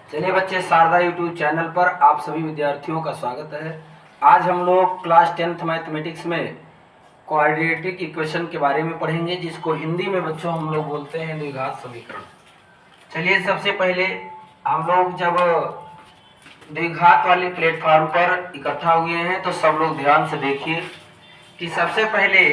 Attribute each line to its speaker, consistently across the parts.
Speaker 1: चलिए बच्चे, Sharda YouTube channel पर आप सभी विद्यार्थियों का स्वागत है। आज हम लोग क्लास 10th मैथमेटिक्स में क्वाड्रेटिक इक्वेशन के बारे में पढ़ेंगे, जिसको हिंदी में बच्चों हम लोग बोलते हैं द्विघात समीकरण। चलिए, सबसे पहले हम लोग जब द्विघात वाले प्लेटफॉर्म पर इकट्ठा हुए हैं तो सब लोग ध्यान से देखिए कि सबसे पहले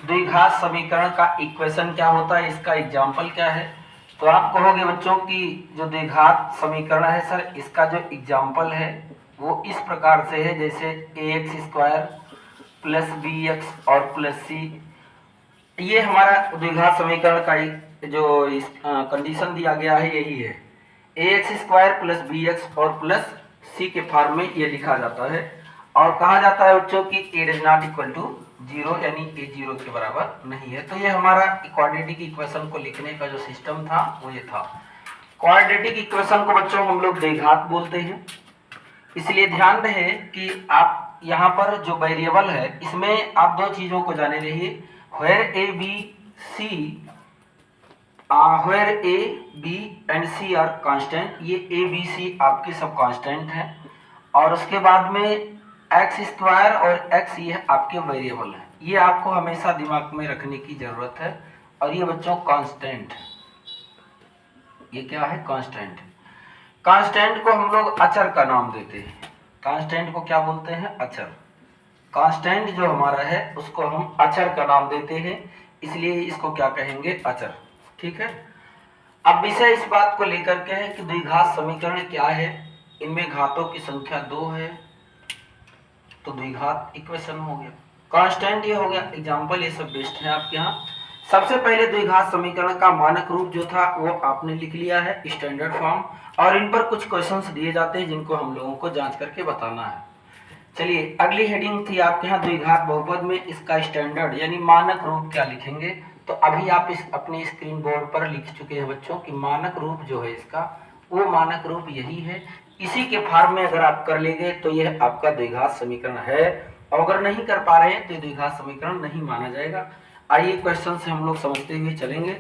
Speaker 1: द्विघात समीकरण का इक्वेशन क्या होता है, इसका एग्जाम्पल क्या है। तो आप कहोगे बच्चों कि जो द्विघात समीकरण है सर, इसका जो एग्जाम्पल है वो इस प्रकार से है, जैसे ax² प्लस bx और प्लस c। ये हमारा द्विघात समीकरण का जो कंडीशन दिया गया है यही है। ax² प्लस bx और प्लस c के फॉर्म में ये लिखा जाता है और कहा जाता है बच्चों की a is not equal to 0, यानी a 0 के बराबर नहीं है। तो ये हमारा क्वाड्रेटिक इक्वेशन को लिखने का जो सिस्टम था वो ये था। क्वाड्रेटिक इक्वेशन को बच्चों हम लोग द्विघात बोलते हैं, इसलिए ध्यान रहे कि आप यहाँ पर जो वेरिएबल है इसमें आप दो चीजों को जाने रहिए। Where a b and c are constant, ये a b c आपके सब कांस्टेंट हैं और उसके बाद में x² और x ये आपके वेरिएबल हैं। ये आपको हमेशा दिमाग में रखने की जरूरत है। और ये बच्चों कांस्टेंट, ये क्या है? कांस्टेंट। कांस्टेंट को हम लोग अचर का नाम देते हैं। कांस्टेंट को क्या बोलते हैं? अचर। कांस्टेंट जो हमारा है उसको हम अचर का नाम देते हैं, इसलिए इसको क्या कहेंगे? अचर। ठीक है। अब विषय इस बात को लेकर के है कि द्विघात समीकरण क्या है। इनमें घातों की संख्या 2 है तो द्विघात इक्वेशन हो गया। कांस्टेंट ये हो गया, एग्जांपल ये सब बेस्ट है आपके यहाँ। सबसे पहले द्विघात समीकरण का मानक रूप जो था वो आपने लिख लिया है, स्टैंडर्ड फॉर्म। और इन पर कुछ क्वेश्चंस दिए जाते हैं जिनको हम लोगों को जांच करके बताना है। चलिए, अगली हेडिंग थी आपके यहाँ द्विघात बहुपद में इसका स्टैंडर्ड यानी मानक रूप क्या लिखेंगे। तो अभी आप इस अपने स्क्रीन बोर्ड पर लिख चुके हैं बच्चों कि मानक रूप जो है इसका, वो मानक रूप यही है। इसी के फॉर्म में अगर आप कर लेंगे तो यह आपका द्विघात समीकरण है, और अगर नहीं कर पा रहे हैं तो द्विघात समीकरण नहीं माना जाएगा। आइए क्वेश्चन से हम लोग समझते हुए चलेंगे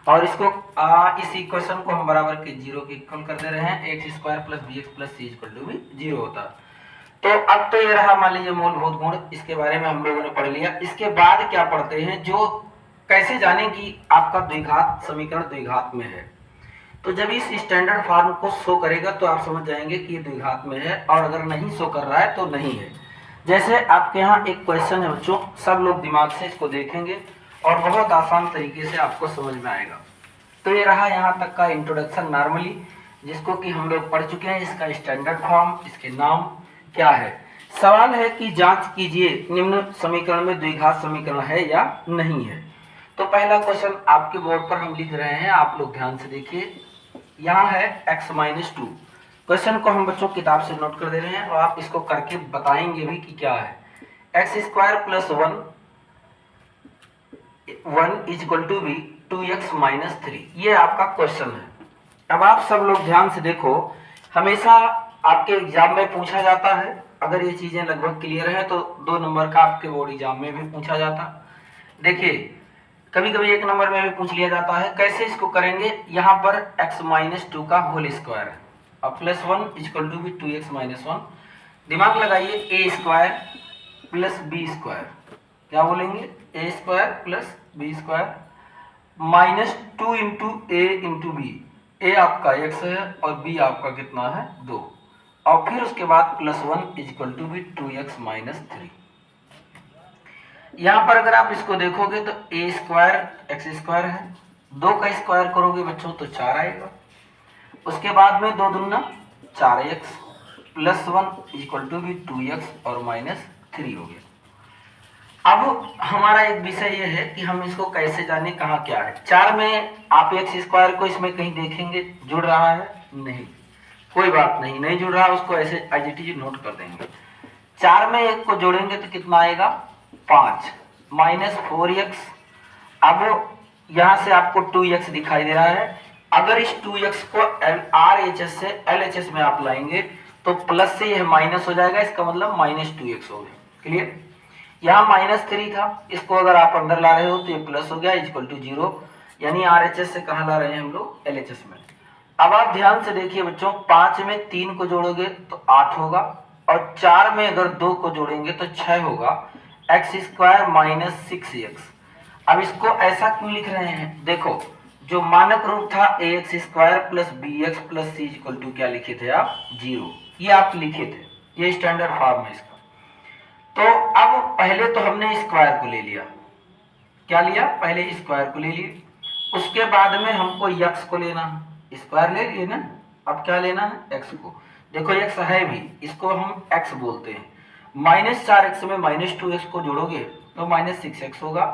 Speaker 1: और इसको इस इक्वेशन को हम बराबर के 0 के इक्वल कर दे रहे हैं। x² plus bx plus c equal to भी 0 होता। तो अब तो ये रहा मान लीजिए मूलभूत गुण, इसके बारे में हम लोगों ने पढ़ लिया। इसके बाद क्या पढ़ते हैं, जो कैसे जाने कि आपका द्विघात समीकरण द्विघात में है। तो जब इस स्टैंडर्ड फॉर्म को शो करेगा तो आप समझ जाएंगे कि ये द्विघात में है, और अगर नहीं शो कर रहा है तो नहीं है। जैसे आपके यहाँ एक क्वेश्चन है बच्चों, सब लोग दिमाग से इसको देखेंगे और बहुत आसान तरीके से आपको समझ में आएगा। तो ये रहा यहाँ तक का इंट्रोडक्शन नॉर्मली, जिसको कि हम लोग पढ़ चुके हैं। इसका स्टैंडर्ड फॉर्म, इसके नाम क्या है। सवाल है कि जांच कीजिए निम्न समीकरण में द्विघात समीकरण है या नहीं है। तो पहला क्वेश्चन आपके बोर्ड पर हम लिख रहे हैं, आप लोग ध्यान से देखिए। यहाँ है x-2। क्वेश्चन को हम बच्चों किताब से नोट कर दे रहे हैं और आप इसको करके बताएंगे भी कि क्या है। x² plus 1 is equal to b 2x minus 3, ये आपका क्वेश्चन है। अब आप सब लोग ध्यान से देखो, हमेशा आपके एग्जाम में पूछा जाता है। अगर ये चीजें लगभग क्लियर है तो 2 नंबर का आपके बोर्ड एग्जाम में भी पूछा जाता। देखिए, कभी कभी 1 नंबर में भी पूछ लिया जाता है। कैसे इसको करेंगे, यहाँ पर x-2 का होल स्क्वायर है और प्लस 1 इक्वल टू भी 2x माइनस 1। दिमाग लगाइए, a² प्लस b², क्या बोलेंगे? a² plus b² minus 2 into a into b. a आपका x है और b आपका कितना है? 2, और फिर उसके बाद प्लस 1 इक्वल टू भी 2x माइनस 3। यहाँ पर अगर आप इसको देखोगे तो a² x² है, 2 का स्क्वायर करोगे बच्चों तो 4 आएगा। उसके बाद में 2 दूना 4x प्लस 1 इक्वल टू भी 2x और माइनस 3 हो गया। अब हमारा एक विषय ये है कि हम इसको कैसे जाने, कहाँ क्या है। 4 में आप x² को इसमें कहीं देखेंगे जुड़ रहा है? नहीं, कोई बात नहीं, नहीं जुड़ रहा, उसको ऐसे एज इट इज नोट कर देंगे। 4 में 1 को जोड़ेंगे तो कितना आएगा? 5 माइनस 4x। अब यहां से आपको 2x दिखाई दे रहा है। अगर इस 2x को RHS से LHS में आप लाएंगे तो प्लस से यह माइनस हो जाएगा, इसका मतलब माइनस 2x हो गया। क्लियर? यहाँ माइनस 3 था, इसको अगर आप अंदर ला रहे हो तो ये प्लस हो गया इक्वल टू 0, यानी RHS से कहाँ ला रहे हैं हम लोग? LHS में। अब आप ध्यान से देखिए बच्चों, 5 में 3 को जोड़ोगे तो 8 होगा, और 4 में अगर 2 को जोड़ेंगे तो 6 होगा, एक्स स्क्वायर माइनस 6x। अब इसको ऐसा क्यों लिख रहे हैं? देखो, जो मानक रूप था a x square plus b x plus c equal to क्या लिखे थे आप? 0। ये आप लिखे थे, ये स्टैंडर्ड फॉर्म है इसका। तो अब पहले तो हमने स्क्वायर को ले लिया, क्या लिया? पहले स्क्वायर को ले लिए, उसके बाद में हमको यक्स को लेना है, स्क्वायर ले लिए ना, अब क्या लेना है? एक्स को। देखो एक्स है भी, इसको हम एक्स बोलते हैं। -4x में -2x को जोड़ोगे तो -6x होगा,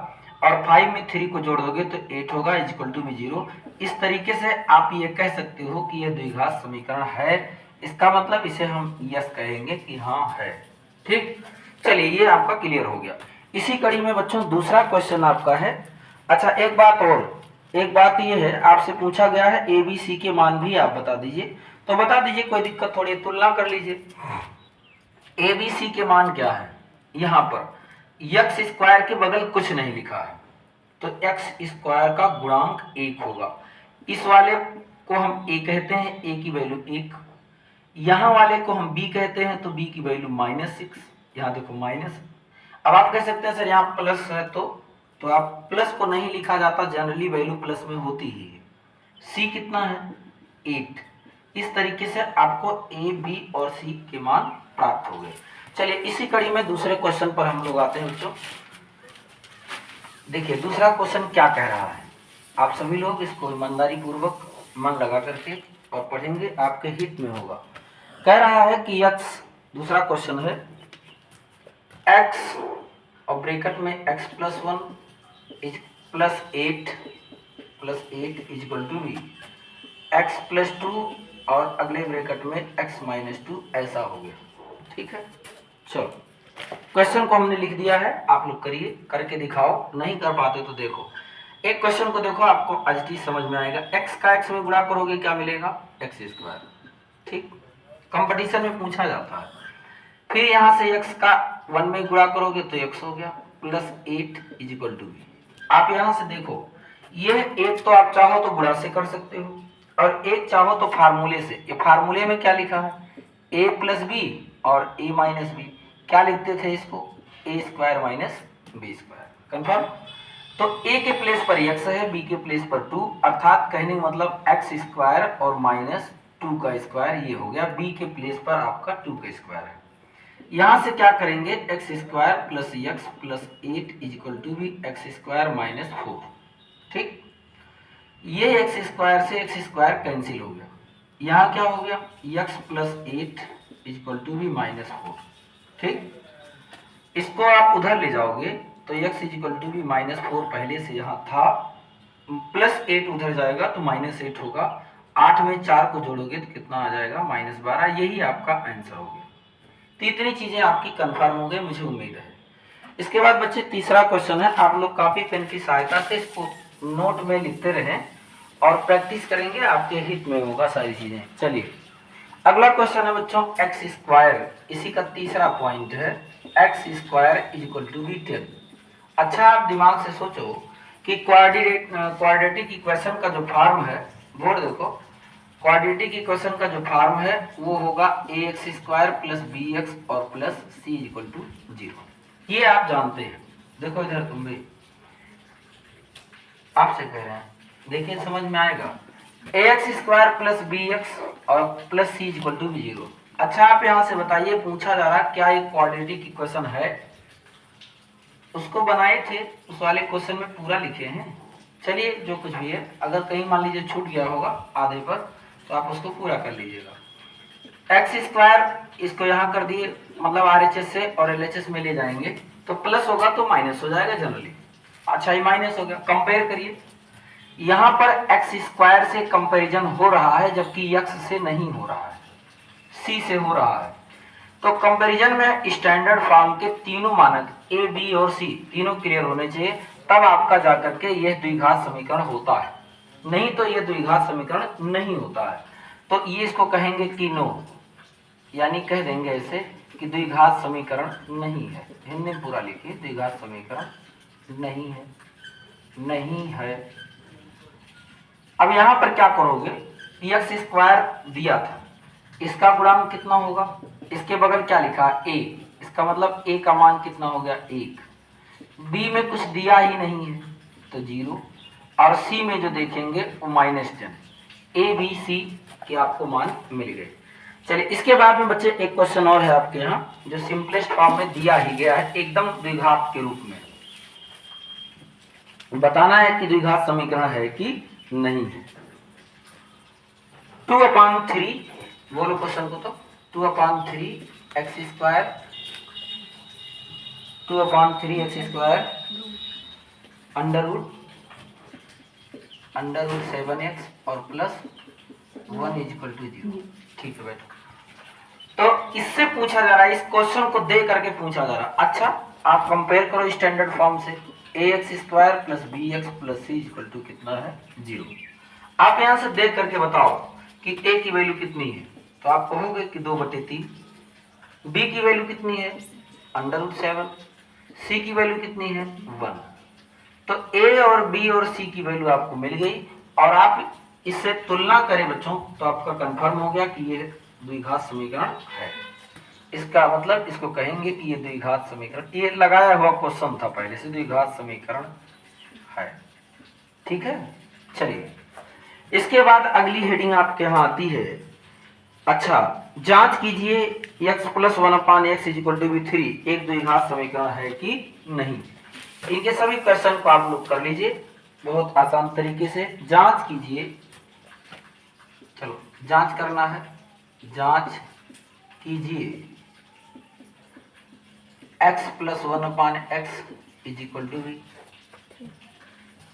Speaker 1: और 5 में 3 को जोड़ दोगे तो 8 होगा, इक्वल टू भी 0। इस तरीके से आप ये कह सकते हो कि यह द्विघात समीकरण है। इसका मतलब इसे हम यस कहेंगे कि हाँ है। ठीक, चलिए ये आपका क्लियर हो गया। इसी कड़ी में बच्चों दूसरा क्वेश्चन आपका है। अच्छा, एक बात ये है, आपसे पूछा गया है ए बी सी के मान भी आप बता दीजिए। तो बता दीजिए, कोई दिक्कत थोड़ी, तुलना कर लीजिए। ए बी सी के मान क्या है? यहाँ पर यक्स स्क्वायर के बगल कुछ नहीं लिखा है, तो एक्स स्क्वायर का गुणांक 1 होगा। इस वाले को हम ए कहते हैं, ए की वैल्यू 1। यहाँ वाले को हम बी कहते हैं, तो बी की वैल्यू -6। यहाँ देखो माइनस। अब आप कह सकते हैं सर यहाँ प्लस है, तो आप प्लस को नहीं लिखा जाता, जनरली वैल्यू प्लस में होती ही है। सी कितना है? 8। इस तरीके से आपको ए बी और सी के मान प्राप्त हो गए। चलिए इसी कड़ी में दूसरे क्वेश्चन पर हम लोग आते हैं बच्चों। देखिए दूसरा क्वेश्चन क्या कह रहा है, आप सभी लोग इसको ईमानदारी पूर्वक मन लगा करके और पढ़ेंगे, आपके हित में होगा। कह रहा है कि x, दूसरा क्वेश्चन है, x और ब्रैकेट में x plus 1 plus 8 is equal to b, x plus 2 और अगले ब्रैकेट में x माइनस 2, ऐसा हो गया। ठीक है, चलो क्वेश्चन को हमने लिख दिया है, आप लोग करिए, करके दिखाओ। नहीं कर पाते तो देखो, एक क्वेश्चन को देखो, आपको आज समझ में आएगा। x का x में गुणा करोगे क्या मिलेगा? X square. ठीक, कंपटीशन में पूछा जाता है। फिर यहाँ से x का 1 में गुणा करोगे तो x हो गया, plus 8 is equal to b. आप यहाँ से देखो, ये एक तो आप चाहो तो गुणा से कर सकते हो, और एक चाहो तो फार्मूले से। ये फार्मूले में क्या लिखा है? a प्लस बी और a माइनस बी। क्या लिखते थे इसको? a square minus b square. Confirm? तो a के प्लेस पर x है, b के प्लेस पर 2, अर्थात कहने का मतलब x स्क्वायर और माइनस 2 का स्क्वायर, ये हो गया। b के प्लेस पर आपका 2 का स्क्वायर है। यहाँ से क्या करेंगे? X square plus x plus 8 is equal to b x square minus 4। ठीक, ये एक्स स्क्वायर से एक्स स्क्वायर कैंसिल हो गया। यहाँ क्या हो गया? X plus 8 is equal to b minus 4। ठीक, इसको आप उधर ले जाओगे तो x is equal to b minus 4 पहले से यहाँ था, प्लस 8 उधर जाएगा तो माइनस 8 होगा। 8 में 4 को जोड़ोगे तो कितना आ जाएगा? -12। यही आपका आंसर हो गया। तो इतनी चीजें आपकी कंफर्म हो गई, मुझे उम्मीद है। इसके बाद बच्चे तीसरा क्वेश्चन है, आप लोग कॉपी पेन की सहायता से इसको नोट में लिखते रहें और प्रैक्टिस करेंगे, आपके हित में होगा सारी चीजें। चलिए अगला क्वेश्चन है बच्चों, एक्स स्क्वायर, इसी का तीसरा पॉइंट है, x square is equal to b 10। अच्छा, आप दिमाग से सोचो कि क्वाड्रेटिक इक्वेशन का जो फॉर्म है, बोर्ड देखो, क्वाड्रेटिक इक्वेशन का जो फॉर्म है वो होगा a x square plus b x और प्लस सी इक्वल टू 0। ये आप जानते हैं। देखो इधर तुम भी, आपसे कह रहे हैं, देखिए समझ में आएगा। A x square plus b x और प्लस सी इक्वल टू 0। अच्छा, आप यहाँ से बताइए, पूछा जा रहा क्या एक क्वाड्रेटिक इक्वेशन है? उसको बनाए थे, उस वाले क्वेश्चन में पूरा लिखे हैं। चलिए जो कुछ भी है, अगर कहीं मान लीजिए छूट गया होगा आधे पर, तो आप उसको पूरा कर लीजिएगा। एक्स स्क्वायर इसको यहाँ कर दिए, मतलब RHS से और LHS में ले जाएंगे तो प्लस होगा तो माइनस हो जाएगा जनरली। अच्छा, ये माइनस हो गया। कंपेयर करिए, यहाँ पर एक्स स्क्वायर से कंपैरिजन हो रहा है, जबकि एक्स से नहीं हो रहा है, सी से हो रहा है। तो कंपैरिजन में स्टैंडर्ड फॉर्म के तीनों मानक ए बी और सी तीनों क्लियर होने चाहिए, तब आपका जाकर के यह द्विघात समीकरण होता है, नहीं तो यह द्विघात समीकरण नहीं होता है। तो ये इसको कहेंगे कि नो, यानी कह देंगे ऐसे कि द्विघात समीकरण नहीं है। हिंदी में पूरा लिखिए, द्विघात समीकरण नहीं है, नहीं है। अब यहाँ पर क्या करोगे? एक्स स्क्वायर दिया था, इसका गुणांक कितना होगा, इसके बगल क्या लिखा ए, इसका मतलब ए का मान कितना हो गया 1, बी में कुछ दिया ही नहीं है तो 0, और सी में जो देखेंगे वो -10, ए बी सी के आपको मान मिल गए। चलिए इसके बाद में बच्चे एक क्वेश्चन और है आपके यहाँ जो सिंपलेस्ट फॉर्म में दिया ही गया है, एकदम द्विघात के रूप में बताना है कि द्विघात समीकरण है कि नहीं है। 2/3, बोलो क्वेश्चन को तो, 2/3 x square, 2/3 x square under root 7x और प्लस 1 = 0। ठीक है बेटा, तो इससे पूछा जा रहा है, इस क्वेश्चन को दे करके पूछा जा रहा है। अच्छा आप कंपेयर करो स्टैंडर्ड फॉर्म से, ax² + bx + c = कितना है 0। आप यहां से देख करके बताओ कि a की वैल्यू कितनी है, तो आप कहोगे कि 2/3, b की वैल्यू कितनी है √7, c की वैल्यू कितनी है 1। तो a और b और c की वैल्यू आपको मिल गई, और आप इससे तुलना करें बच्चों तो आपका कंफर्म हो गया कि ये द्विघात समीकरण है। इसका मतलब इसको कहेंगे कि ये द्विघात समीकरण, ये लगाया हुआ क्वेश्चन था पहले से, द्विघात समीकरण है। ठीक है, चलिए इसके बाद अगली हेडिंग आपके यहाँ आती है, अच्छा जांच कीजिए x + 1/x = 3 एक द्विघात समीकरण है कि नहीं। इनके सभी क्वेश्चन को आप लोग कर लीजिए बहुत आसान तरीके से, जांच कीजिए। चलो जांच करना है, जांच कीजिए x + 1/x =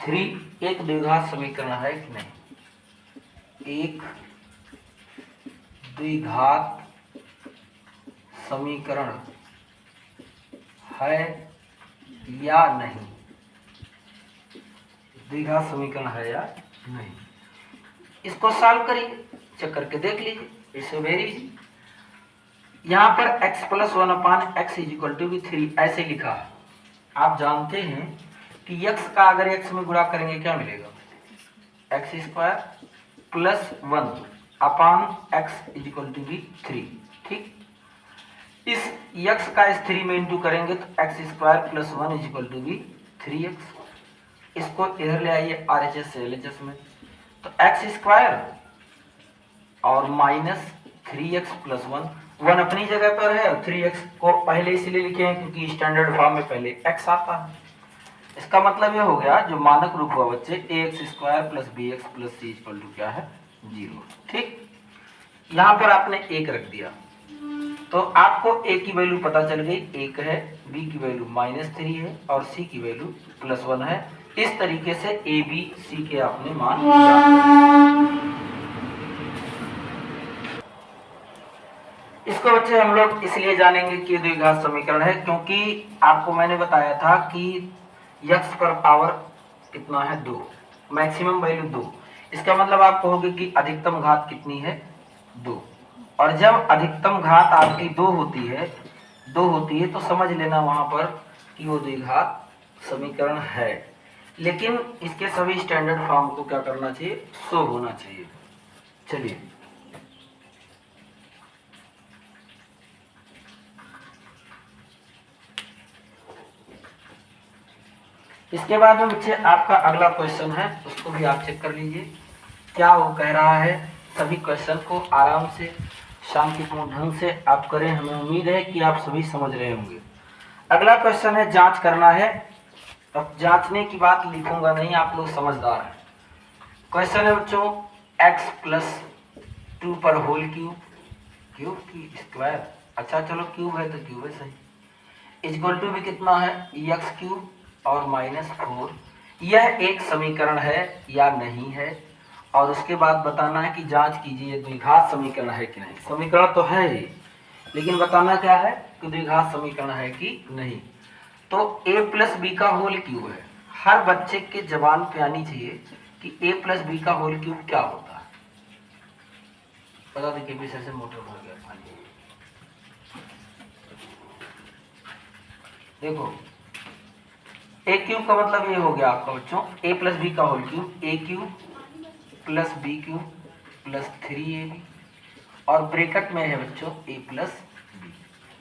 Speaker 1: 3 एक द्विघात समीकरण है कि नहीं, एक द्विघात समीकरण है या नहीं, द्विघात समीकरण है या नहीं। इसको सॉल्व करिए, चेक करके देख लीजिए, इट्स वेरी इजी। यहाँ पर x + 1/x = 3 ऐसे लिखा है। आप जानते हैं कि x का अगर x में गुणा करेंगे क्या मिलेगा, x² + 1/x = 3। ठीक, इस x का इस 3 में इंटू करेंगे तो x² + 1 = 3x। इसको इधर ले आइए RHS से LHS में, तो x² और -3x + 1 अपनी जगह पर है, 3x को पहले इसलिए लिखे हैं क्योंकि स्टैंडर्ड फॉर्म में पहले x आता है। इसका मतलब यह हो गया जो मानक रूप हुआ बच्चे ax² + bx + c = क्या है 0। ठीक, यहाँ पर आपने 1 रख दिया तो आपको a की वैल्यू पता चल गई 1 है, b की वैल्यू -3 है और c की वैल्यू +1 है। इस तरीके से a b c के आपने मान इसको बच्चे हम लोग इसलिए जानेंगे कि द्विघात समीकरण है क्योंकि आपको मैंने बताया था कि x पर पावर कितना है 2, मैक्सिमम वैल्यू 2। इसका मतलब आप कहोगे कि अधिकतम घात कितनी है 2, और जब अधिकतम घात आपकी 2 होती है तो समझ लेना वहां पर कि वो द्विघात समीकरण है। लेकिन इसके सभी स्टैंडर्ड फॉर्म को क्या करना चाहिए, शो होना चाहिए। चलिए इसके बाद में बच्चे आपका अगला क्वेश्चन है, उसको भी आप चेक कर लीजिए क्या वो कह रहा है। सभी क्वेश्चन को आराम से शांतिपूर्ण ढंग से आप करें, हमें उम्मीद है कि आप सभी समझ रहे होंगे। अगला क्वेश्चन है जांच करना है, अब जांचने की बात लिखूंगा नहीं, आप लोग समझदार हैं। क्वेश्चन है बच्चों x + 2 पर होल क्यूब की स्क्वायर, अच्छा चलो क्यूब है तो क्यूब है सही, इक्वल टू भी कितना है x³ और -4। यह एक समीकरण है या नहीं है, और उसके बाद बताना है कि जांच कीजिए द्विघात समीकरण है कि नहीं। समीकरण तो है ही, लेकिन बताना क्या है कि द्विघात समीकरण है कि नहीं। तो a + b का होल क्यूब है, हर बच्चे के जबान पे आनी चाहिए कि a + b का होल क्यूब क्या होता है। बता दें कि से मोटर हो गया पानी। देखो a³ का मतलब ये हो गया आपका बच्चों a + b का whole cube, a³ + b³ plus 3ab और ब्रैकेट में है बच्चों a प्लस बी।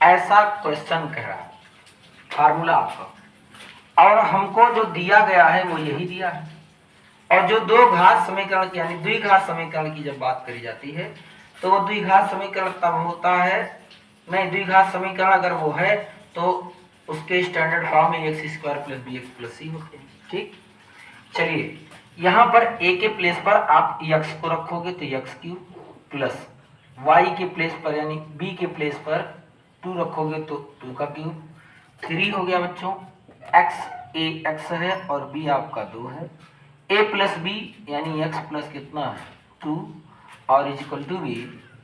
Speaker 1: ऐसा क्वेश्चन कह रहा है, फार्मूला आपका, और हमको जो दिया गया है वो यही दिया है। और जो दो घात समीकरण की यानी द्विघात समीकरण की जब बात करी जाती है तो वो द्विघात समीकरण तब होता है, नहीं, द्विघात समीकरण अगर वो है तो उसके स्टैंडर्ड फॉर्म में x square plus b x plus c होते हैं। ठीक, चलिए यहाँ पर a के प्लेस पर आप x को रखोगे तो एक्स क्यूब प्लस y के प्लेस पर यानी b के प्लेस पर 2 रखोगे तो 2 का क्यूब, 3 हो गया बच्चों। x है और b आपका 2 है। a प्लस बी यानी x प्लस कितना है 2 और इक्वल टू बी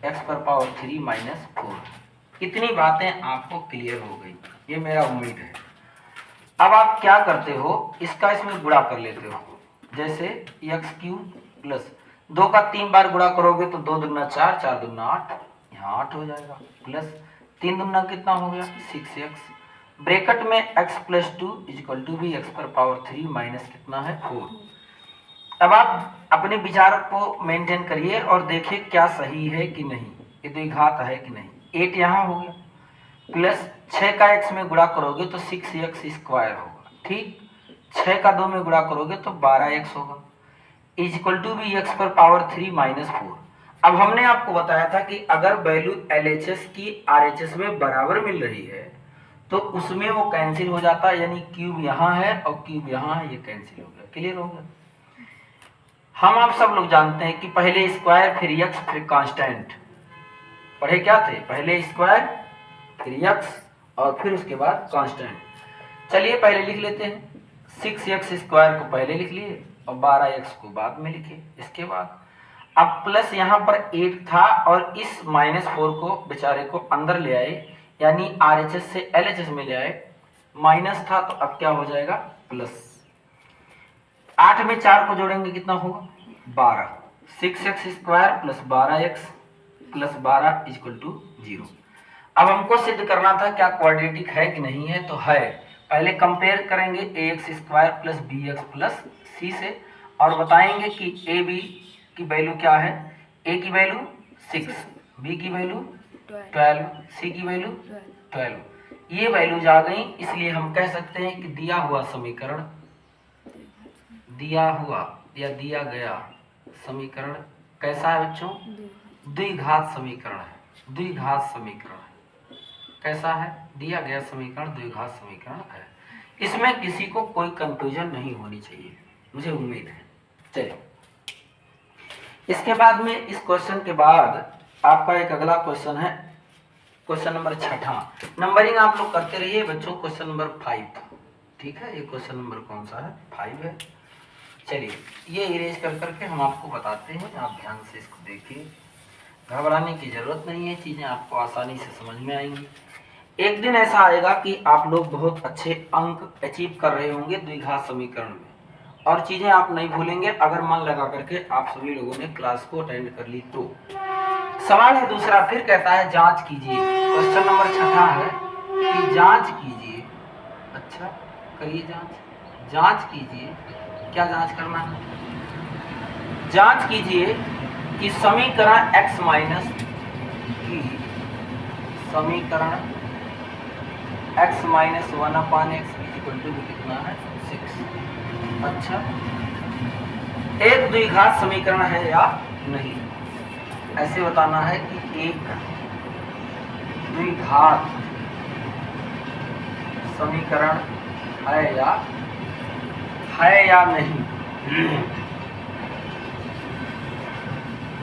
Speaker 1: एक्स पर पावर 3 माइनस 4। इतनी बातें आपको क्लियर हो गई, ये मेरा उम्मीद है। अब आप क्या करते हो, इसका इसमें गुणा कर लेते हो। जैसे एक्स क्यूब प्लस 2 का 3 बार गुणा करोगे तो 2 दूना 4, 4 दूना 8, यहाँ 8 हो जाएगा, प्लस 3 दूना कितना हो गया 6x, ब्रैकेट में x plus 2 equal to b x पर पावर 3 माइनस कितना है 4। अब आप अपने विचार को मेंटेन करिए और देखिए क्या सही है कि नहीं, ये द्विघात है कि नहीं। 8 यहाँ हो गया, प्लस 6 का x में गुणा करोगे तो 6x स्क्वायर होगा। ठीक, 6 का 2 में गुणा करोगे तो 12x होगा, इक्वल टू बी एक्स पर पावर 3 माइनस 4। अब हमने आपको बताया था कि अगर वैल्यू LHS की RHS में बराबर मिल रही है तो उसमें वो कैंसिल हो जाता है, यानी क्यूब यहाँ है और क्यूब यहाँ है, ये कैंसिल हो गया। क्लियर हो गया। हम आप सब लोग जानते हैं कि पहले स्क्वायर फिर एक्स फिर कांस्टेंट पढ़े क्या थे, पहले स्क्वायर फिर एक्स और फिर उसके बाद कांस्टेंट। चलिए पहले लिख लेते हैं, 6x स्क्वायर को पहले लिख लिए और 12x को बाद में लिखे। इसके बाद अब प्लस यहाँ पर 8 था और इस माइनस 4 को बेचारे को अंदर ले आए, यानी RHS से LHS में ले आए। माइनस था तो अब क्या हो जाएगा प्लस, 8 में 4 को जोड़ेंगे कितना होगा 12, 6x square plus 12x plus 12 equal to 0। अब हमको सिद्ध करना था क्या क्वाड्रेटिक है कि नहीं है, तो है। पहले कंपेयर करेंगे ax square plus bx plus c से और बताएंगे कि a b की वैल्यू क्या है। a की वैल्यू 6, b की वैल्यू 12, c की वैल्यू 12। ये वैल्यूज आ गई, इसलिए हम कह सकते हैं कि दिया हुआ समीकरण, दिया हुआ या दिया गया समीकरण कैसा है बच्चों, द्विघात समीकरण है। द्विघात समीकरण है, कैसा है, दिया गया समीकरण द्विघात समीकरण है। इसमें किसी को कोई कंफ्यूजन नहीं होनी चाहिए, मुझे उम्मीद है। चलिए इसके बाद में इस क्वेश्चन के बाद आपका एक अगला क्वेश्चन है, क्वेश्चन नंबर 6। नंबरिंग आप लोग करते रहिए बच्चों। क्वेश्चन नंबर 5, ठीक है, ये क्वेश्चन नंबर कौन सा है 5 है। चलिए ये इरेज कर करके हम आपको बताते हैं, आप ध्यान से इसको देखिए, घबराने की जरूरत नहीं है, चीज़ें आपको आसानी से समझ में आएंगी। एक दिन ऐसा आएगा कि आप लोग बहुत अच्छे अंक अचीव कर रहे होंगे द्विघात समीकरण में, और चीज़ें आप नहीं भूलेंगे अगर मन लगा करके आप सभी लोगों ने क्लास को अटेंड कर ली तो। सवाल है दूसरा, फिर कहता है जांच कीजिए। क्वेश्चन नंबर 6 है कि जांच कीजिए। अच्छा करिए जांच, जांच कीजिए। क्या जांच करना है, जांच कीजिए कि समीकरण x माइनस की समीकरण x minus 1/x equal to कितना है 6। अच्छा एक द्विघात समीकरण है या नहीं, ऐसे बताना है कि एक द्विघात समीकरण है या नहीं।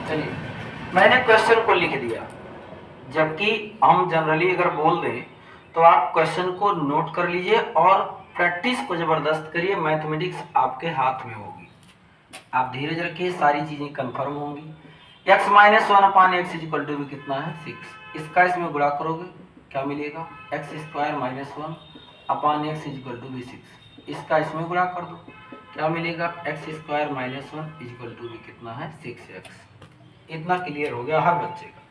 Speaker 1: चलिए मैंने क्वेश्चन को लिख दिया, जबकि हम जनरली अगर बोल दें तो आप क्वेश्चन को नोट कर लीजिए और प्रैक्टिस को जबरदस्त करिए। मैथमेटिक्स आपके हाथ में होगी, आप धीरज रखिए, सारी चीजें कंफर्म होंगी। x minus 1/x equal to कितना है 6, इसका इसमें गुणा करोगे क्या मिलेगा x square minus 1/x equal to 6, इसका इसमें गुणा कर दो क्या मिलेगा x square minus 1 equal to कितना है 6x। इतना क्लियर हो गया हर बच्चे का।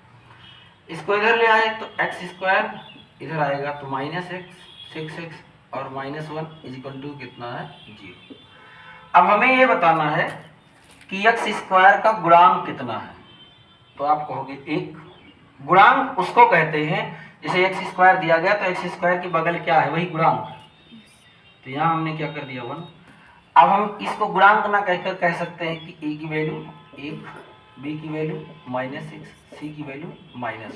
Speaker 1: इसको इधर ले आए तो x स्क्वायर इधर आएगा तो माइनस x 6x और माइनस 1 इक्वल टू कितना है 0। अब हमें ये बताना है कि x स्क्वायर का गुणांक कितना है। तो आप कहोगे 1। गुणांक उसको कहते हैं, जैसे एक्स स्क्वायर दिया गया तो एक्स स्क्वायर के बगल क्या है, वही गुणांक। तो यहाँ हमने क्या कर दिया 1। अब हम इसको गुणांक ना कहकर कह सकते हैं कि ए की वैल्यू 1, बी की वैल्यू -6, सी की वैल्यू -1।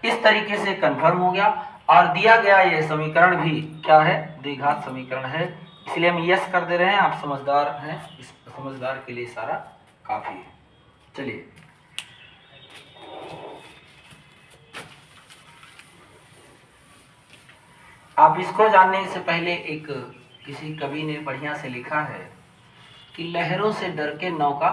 Speaker 1: इस तरीके से कंफर्म हो गया। और दिया गया ये समीकरण भी क्या है, द्विघात समीकरण है, इसलिए हम यस कर दे रहे हैं। आप समझदार हैं, इस समझदार के लिए सारा काफी है। चलिए आप इसको जानने से पहले एक किसी कवि ने बढ़िया से लिखा है कि लहरों से डर के नौका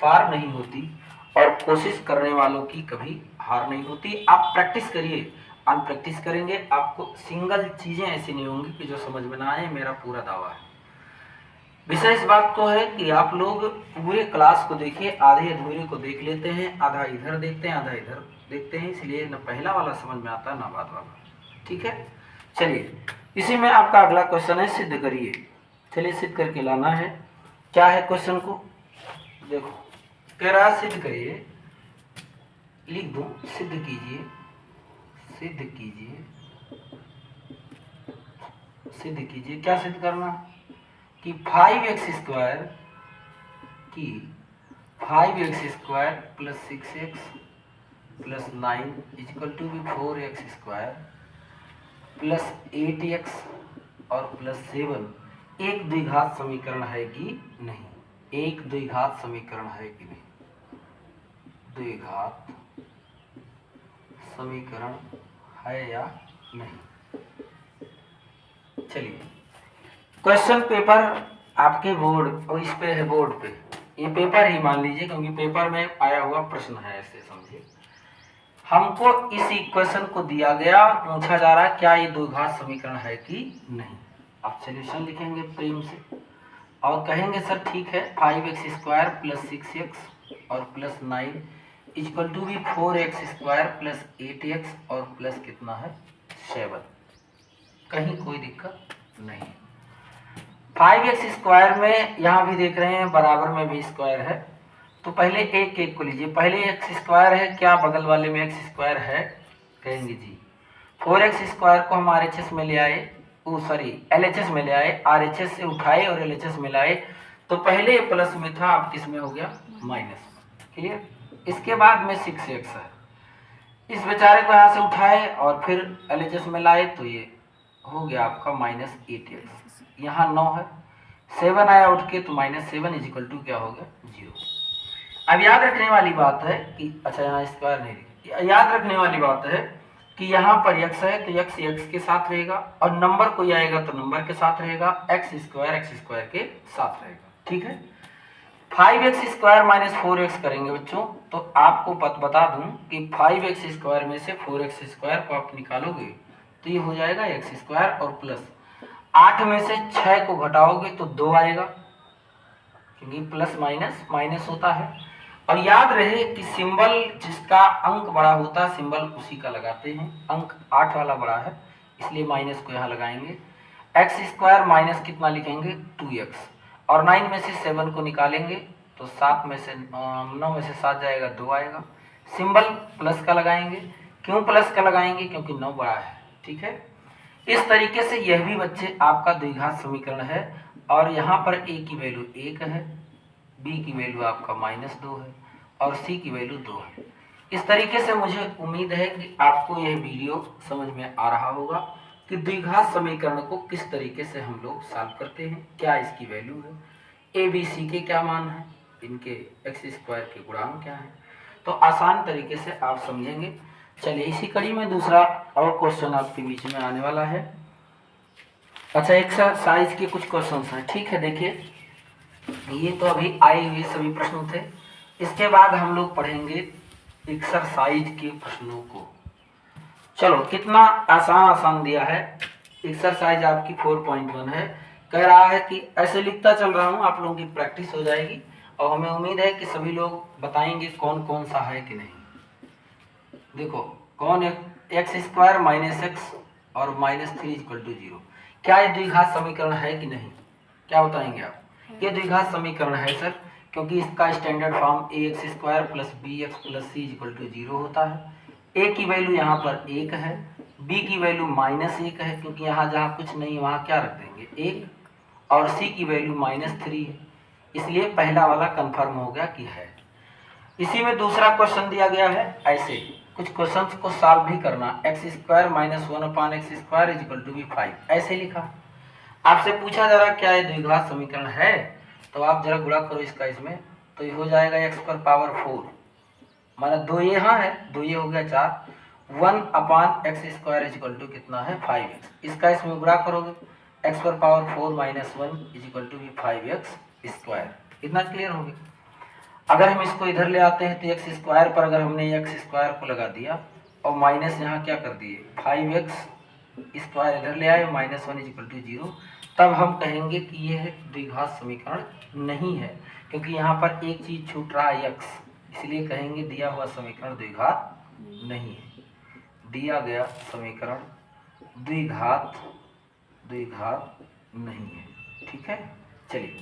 Speaker 1: पार नहीं होती और कोशिश करने वालों की कभी हार नहीं होती। आप प्रैक्टिस करिए, अनप्रैक्टिस करेंगे आपको सिंगल चीजें ऐसी नहीं होंगी कि जो समझ में ना आए, मेरा पूरा दावा है। विषय इस बात को है कि आप लोग पूरे क्लास को देखिए, आधे अधूरे को देख लेते हैं, आधा इधर देखते हैं, आधा इधर देखते हैं, इसलिए न पहला वाला समझ में आता ना बाद वाला। ठीक है, चलिए इसी में आपका अगला क्वेश्चन है, सिद्ध करिए। चलिए सिद्ध करके लाना है। क्या है क्वेश्चन को देखो, कह रहा सिद्ध करिए, लिख दो सिद्ध कीजिए, सिद्ध कीजिए, सिद्ध कीजिए। क्या सिद्ध करना कि 5x² की 5x² + 6x + 9 = 4x² + 8x और +7 एक द्विघात समीकरण है कि नहीं। एक द्विघात समीकरण है कि नहीं, द्विघात समीकरण है या नहीं। चलिए क्वेश्चन पेपर आपके बोर्ड और इस पे है, बोर्ड पे ये पेपर ही मान लीजिए, क्योंकि पेपर में आया हुआ प्रश्न है, ऐसे समझिए। हमको इस इक्वेशन को दिया गया, पूछा जा रहा है क्या ये द्विघात समीकरण है कि नहीं। आप सॉल्यूशन लिखेंगे प्रेम से और कहेंगे सर ठीक है, 5x² + 6x और +9 = 4x² + 8x और प्लस कितना है 7। कहीं कोई दिक्कत नहीं। 5x² में यहाँ भी देख रहे हैं बराबर में भी स्क्वायर है, तो पहले एक एक को लीजिए। पहले x² है, क्या बगल वाले में x² है, कहेंगे जी। 4x² को हम RHS में ले आए, LHS में ले आए, RHS से उठाए और LHS में लाए, तो पहले प्लस में था, अब किस में हो गया माइनस। क्लियर। इसके बाद में 6x है, इस बेचारे को यहाँ से उठाए और फिर LHS में लाए, तो ये हो गया आपका -8x। यहाँ 9 है, 7 आया उठ के, तो -7 = क्या हो गया 0। अब याद रखने वाली बात है कि अच्छा यहाँ स्क्वायर नहीं, याद रखने वाली बात है कि यहाँ पर x है तो x के साथ रहेगा, और नंबर कोई आएगा तो नंबर के साथ रहेगा, x² के साथ रहेगा। ठीक है, 5x² - 4x करेंगे बच्चों, तो आपको बता दूं कि 5x² में से 4x² को आप निकालोगे तो ये हो जाएगा x² और प्लस 8 में से 6 को घटाओगे तो 2 आएगा, क्योंकि प्लस माइनस माइनस होता है। और याद रहे कि सिंबल जिसका अंक बड़ा होता है सिंबल उसी का लगाते हैं। अंक 8 वाला बड़ा है इसलिए माइनस को यहाँ लगाएंगे। x² माइनस कितना लिखेंगे 2x, और 9 में से 7 को निकालेंगे तो 9 में से 7 जाएगा 2 आएगा। सिंबल प्लस का लगाएंगे, क्यों प्लस का लगाएंगे, क्योंकि 9 बड़ा है। ठीक है, इस तरीके से यह भी बच्चे आपका द्विघात समीकरण है, और यहाँ पर a की वैल्यू 1 है, b की वैल्यू आपका -2 है और c की वैल्यू 2 है। इस तरीके से मुझे उम्मीद है कि आपको यह वीडियो समझ में आ रहा होगा कि द्विघात समीकरण को किस तरीके से हम लोग सॉल्व करते हैं, क्या इसकी वैल्यू है, a b c के क्या मान है, इनके x² के गुणांक क्या है, तो आसान तरीके से आप समझेंगे। चलिए इसी कड़ी में दूसरा और क्वेश्चन आपके बीच में आने वाला है। अच्छा, एक्सरसाइज के कुछ क्वेश्चंस हैं। ठीक है, देखिए ये तो अभी आए हुए सभी प्रश्न थे, इसके बाद हम लोग पढ़ेंगे एक्सरसाइज के प्रश्नों को। चलो कितना आसान दिया है। एक्सरसाइज आपकी 4.1 है। कह रहा है कि ऐसे लिखता चल रहा हूँ, आप लोगों की प्रैक्टिस हो जाएगी और हमें उम्मीद है कि सभी लोग बताएंगे कौन कौन सा है कि नहीं। देखो कौन है, x² - x और -3 = 0। क्या ये द्विघात समीकरण है कि नहीं, क्या बताएंगे आप। ये द्विघात समीकरण है सर, क्योंकि इसका standard form a x square plus b x plus c equal to 0 होता है। ए की वैल्यू यहाँ पर 1 है, बी की वैल्यू -1 है, क्योंकि यहाँ जहाँ कुछ नहीं वहाँ क्या रख देंगे 1, और सी की वैल्यू -3 है, इसलिए पहला वाला कंफर्म हो गया कि है। इसी में दूसरा क्वेश्चन दिया गया है, ऐसे कुछ क्वेश्चंस को सॉल्व भी करना। X square minus 1/x square equal to 5 ऐसे लिखा। आपसे पूछा जा रहा क्या ये द्विघात समीकरण है, तो आप जरा गुणा करो इसका इसमें, तो ये हो जाएगा x पर पावर 4, माना 2 यहाँ है, 2 ये हो गया 4, 1/x स्क्वायर इक्वल टू कितना है 5x, इसका इसमें गुणा करोगे x पर power 4 minus 1 equal to 5x square. इतना क्लियर हो गया। अगर हम इसको इधर ले आते हैं तो एक्स स्क्वायर पर अगर हमने एक्स स्क्वायर को लगा दिया और माइनस यहाँ क्या कर दिए 5x स्क्वायर इधर ले आए, -1 इक्वल टू 0, तब हम कहेंगे कि यह द्विघात समीकरण नहीं है, क्योंकि यहाँ पर एक चीज छूट रहा है x, इसलिए कहेंगे दिया हुआ समीकरण द्विघात नहीं है। दिया गया समीकरण द्विघात नहीं है। ठीक है, चलिए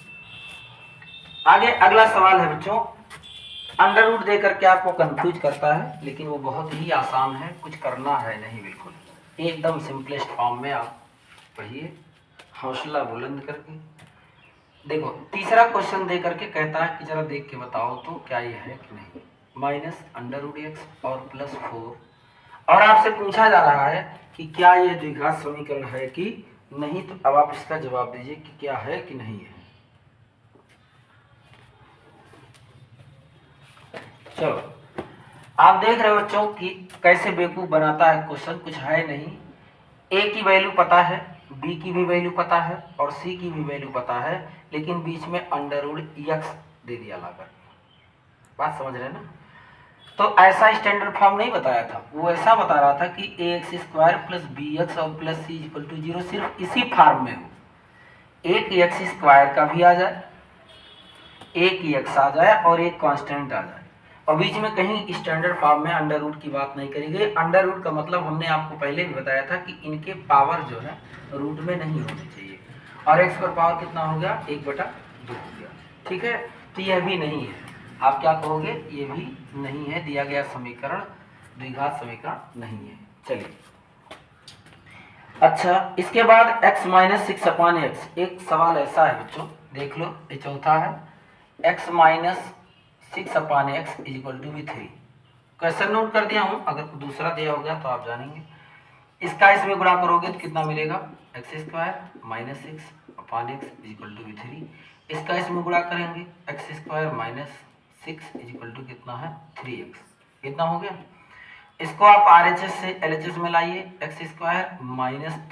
Speaker 1: आगे अगला सवाल है बच्चों, अंडर रूट दे करके आपको कंफ्यूज करता है, लेकिन वो बहुत ही आसान है, कुछ करना है नहीं, बिल्कुल एकदम सिंपलेस्ट फॉर्म में आप पढ़िए हौसला बुलंद करके। देखो तीसरा क्वेश्चन दे करके कहता है कि जरा देख के बताओ तो क्या ये है कि नहीं, -√x और +4, और आपसे पूछा जा रहा है कि क्या ये द्विघात समीकरण है कि नहीं, तो अब आप इसका जवाब दीजिए कि क्या है कि नहीं है। चलो आप देख रहे हो बच्चों कि कैसे बेवकूफ बनाता है क्वेश्चन, कुछ है नहीं, ए की वैल्यू पता है, बी की भी वैल्यू पता है और सी की भी वैल्यू पता है, लेकिन बीच में √x दे दिया लाकर। बात समझ रहे हैं ना? तो ऐसा स्टैंडर्ड फॉर्म नहीं बताया था, वो ऐसा बता रहा था कि ax square plus b x और प्लस सी इक्वल टू 0 सिर्फ इसी फॉर्म में हो, एक एक्स स्क्वायर का भी आ जाए, एक x आ जाए और एक कांस्टेंट आ जाए, और बीच में कहीं स्टैंडर्ड फॉर्म में अंडर रूट की बात नहीं करी गई। अंडर रूट का मतलब हमने आपको पहले भी बताया था कि इनके पावर जो है रूट में नहीं होनी चाहिए, और x पर पावर कितना हो गया 1/2 हो गया। ठीक है, तो यह भी नहीं है, आप क्या कहोगे, ये भी नहीं है, दिया गया समीकरण द्विघात समीकरण नहीं है। चलिए अच्छा, इसके बाद x - 6/x, एक सवाल ऐसा है बच्चों, देख लो ये चौथा है, x - 6/x equal to 3। Question note कर दिया हूँ, अगर दूसरा दिया होगा तो आप जानेंगे। इसका इसमें गुणा करोगे तो कितना मिलेगा, x square - 6/x equal to 3, इसका इसमें गुणा करेंगे x स्क्वायर - 6 इक्वल टू कितना है 3x, कितना हो गया। इसको आप RHS से LHS में लाइए, x स्क्वायर -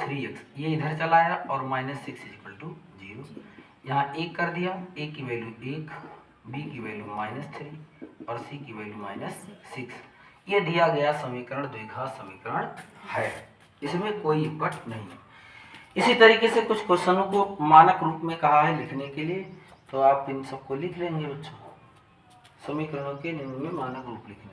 Speaker 1: 3x ये इधर चला आया और -6 इक्वल टू 0, यहाँ 1 कर दिया, a की वैल्यू 1, b की वैल्यू -3 और c की वैल्यू -6। ये दिया गया समीकरण द्विघात समीकरण है, इसमें कोई बट नहीं। इसी तरीके से कुछ क्वेश्चनों को मानक रूप में कहा है लिखने के लिए, तो आप इन सबको लिख लेंगे बच्चों, समीकरणों के निम्न में मानक रूप लिखने।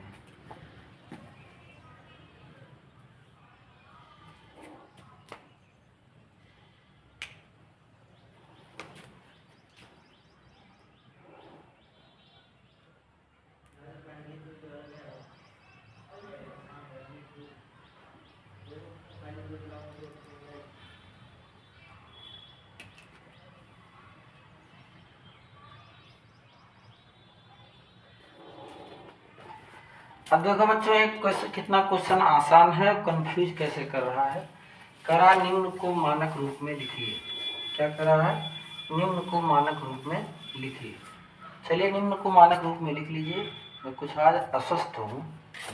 Speaker 1: अब देखो बच्चों, एक क्वेश्चन कितना क्वेश्चन आसान है, कंफ्यूज कैसे कर रहा है। करा निम्न को मानक रूप में लिखिए, क्या कर रहा है, निम्न को मानक रूप में लिखिए। चलिए निम्न को मानक रूप में लिख लीजिए, मैं कुछ आज अस्वस्थ हूँ,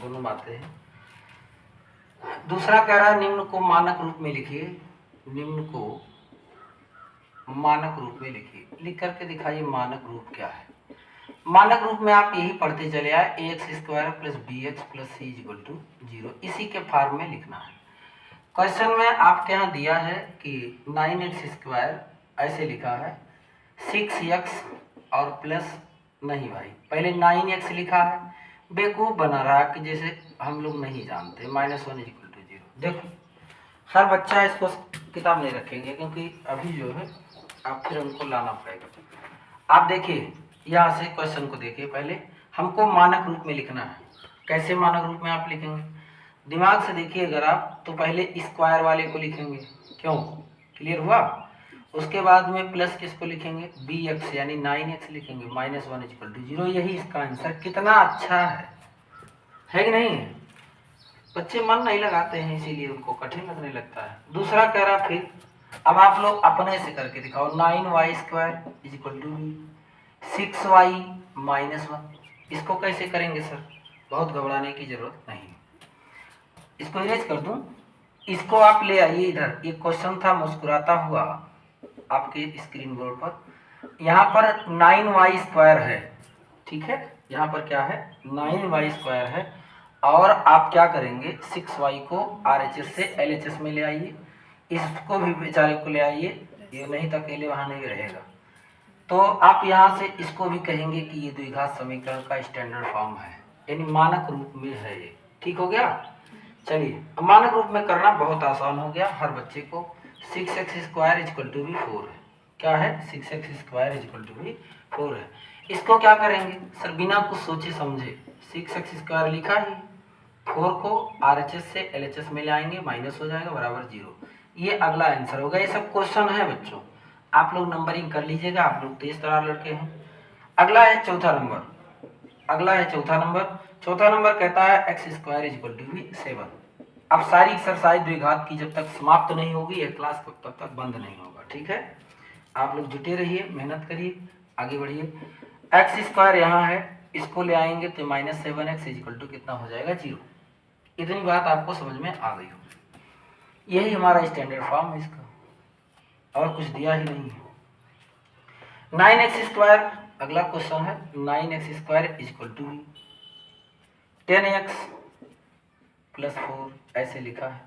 Speaker 1: दोनों बातें हैं। दूसरा कह रहा है निम्न को मानक रूप में लिखिए, निम्न को मानक रूप में लिखिए, लिख करके दिखाइए मानक रूप क्या है। मानक रूप में आप यही पढ़ते चले आए, ax square plus b x plus c equal to 0, इसी के फॉर्म में लिखना है। क्वेश्चन में आपके यहाँ दिया है कि 9x स्क्वायर ऐसे लिखा है, 6x और प्लस नहीं भाई, पहले 9x लिखा है, बेवकूफ़ बना रहा कि जैसे हम लोग नहीं जानते, -1 इक्वल टू 0। देखो हर बच्चा इसको किताब नहीं रखेंगे, क्योंकि अभी जो है आप फिर उनको लाना पड़ेगा। आप देखिए यहाँ से क्वेश्चन को देखिए, पहले हमको मानक रूप में लिखना है। कैसे मानक रूप में आप लिखेंगे, दिमाग से देखिए अगर आप, तो पहले स्क्वायर वाले को लिखेंगे, क्यों, क्लियर हुआ। उसके बाद में प्लस किसको लिखेंगे, बी एक्स यानी 9x लिखेंगे, -1 = 0। यही इसका आंसर। कितना अच्छा है कि नहीं है। बच्चे मन नहीं लगाते हैं, इसीलिए उनको कठिन लगने लगता है। दूसरा कह रहा फिर, अब आप लोग अपने से करके दिखाओ। 9y² = 6y - 1। इसको कैसे करेंगे सर, बहुत घबराने की जरूरत नहीं। इसको इरेज कर दूं, इसको आप ले आइए इधर। एक क्वेश्चन था मुस्कुराता हुआ आपके स्क्रीन बोर्ड पर। यहाँ पर 9y² है, ठीक है। यहाँ पर क्या है, 9y² है। और आप क्या करेंगे, 6y को RHS से LHS में ले आइए। इसको भी बेचारे को ले आइए, ये नहीं तो अकेले वहाँ नहीं रहेगा। तो आप यहाँ से इसको भी कहेंगे कि ये द्विघात समीकरण का स्टैंडर्ड फॉर्म है, यानी मानक रूप में है ये। ठीक हो गया। चलिए, मानक रूप में करना बहुत आसान हो गया हर बच्चे को। 6x² = 4 है। क्या है, 6x² = 4 है। इसको क्या करेंगे सर, बिना कुछ सोचे समझे 6x² लिखा ही, 4 को RHS से LHS में ले आएंगे, माइनस हो जाएगा, बराबर 0। ये अगला आंसर होगा। ये सब क्वेश्चन है बच्चों, आप लोग नंबरिंग कर लीजिएगा, आप लोग तेज तरार लड़के हैं। अगला है चौथा नंबर। चौथा नंबर कहता है x² = 7। अब सारी एक्सरसाइज द्विघात की जब तक समाप्त नहीं होगी यह क्लास तब तक बंद नहीं होगा, ठीक है। आप लोग जुटे रहिए, मेहनत करिए, आगे बढ़िए। x² यहाँ है, इसको ले आएंगे तो -7x = कितना हो जाएगा, 0। इतनी बात आपको समझ में आ गई होगी। यही हमारा स्टैंडर्ड फॉर्म है इसका, और कुछ दिया ही नहीं है। 9x², अगला क्वेश्चन है। 9x² = 10x + 4, ऐसे लिखा है।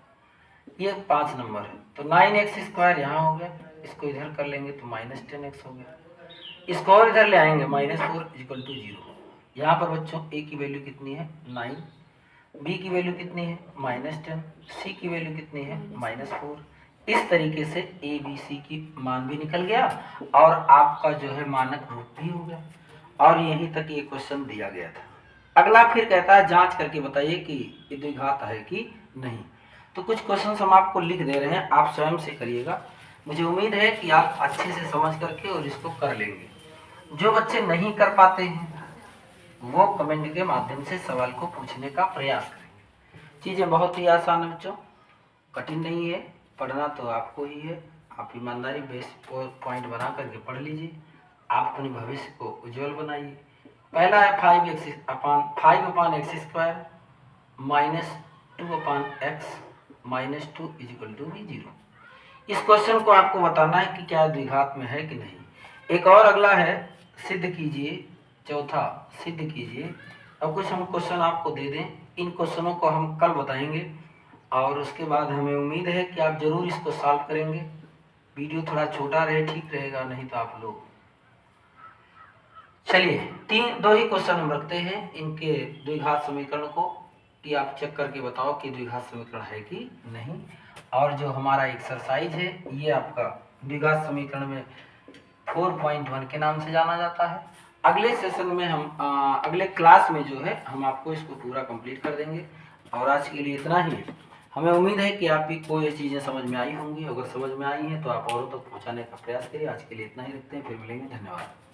Speaker 1: ये 5 नंबर है, तो 9x² यहाँ हो गया, इसको इधर कर लेंगे तो -10x हो गया। इसको और इधर ले आएंगे, -4 = 0। यहाँ पर बच्चों a की वैल्यू कितनी है, 9, b की वैल्यू कितनी है, -10, c की वैल्यू कितनी है, -4। इस तरीके से a b c की मान भी निकल गया और आपका जो है मानक रूप भी हो गया। और यहीं तक ये क्वेश्चन दिया गया था। अगला फिर कहता है जांच करके बताइए कि ये द्विघात है कि नहीं। तो कुछ क्वेश्चन हम आपको लिख दे रहे हैं, आप स्वयं से करिएगा। मुझे उम्मीद है कि आप अच्छे से समझ करके और इसको कर लेंगे। जो बच्चे नहीं कर पाते हैं वो कमेंट के माध्यम से सवाल को पूछने का प्रयास करेंगे। चीज़ें बहुत ही आसान है बच्चों, कठिन नहीं है। पढ़ना तो आपको ही है, आप ईमानदारी बेस पॉइंट बना करके पढ़ लीजिए, आप अपने भविष्य को उज्जवल बनाइए। पहला है 5x² -2/x -2 = 0। इस क्वेश्चन को आपको बताना है कि क्या द्विघात में है कि नहीं। एक और अगला है, सिद्ध कीजिए। चौथा, सिद्ध कीजिए। अब कुछ हम क्वेश्चन आपको दे दें, इन क्वेश्चनों को हम कल बताएंगे और उसके बाद हमें उम्मीद है कि आप जरूर इसको सॉल्व करेंगे। वीडियो थोड़ा छोटा रहे, ठीक रहेगा, नहीं तो आप लोग। चलिए, दो ही क्वेश्चन हम रखते हैं इनके द्विघात समीकरण को, कि आप चेक करके बताओ कि द्विघात समीकरण है कि नहीं। और जो हमारा एक्सरसाइज है ये आपका द्विघात समीकरण में 4.1 के नाम से जाना जाता है। अगले सेशन में हम अगले क्लास में जो है हम आपको इसको पूरा कंप्लीट कर देंगे। और आज के लिए इतना ही। हमें उम्मीद है कि आपकी कोई चीज़ें समझ में आई होंगी। अगर समझ में आई हैं तो आप औरों तक पहुँचाने का प्रयास करिए। आज के लिए इतना ही रखते हैं, फिर मिलेंगे। धन्यवाद।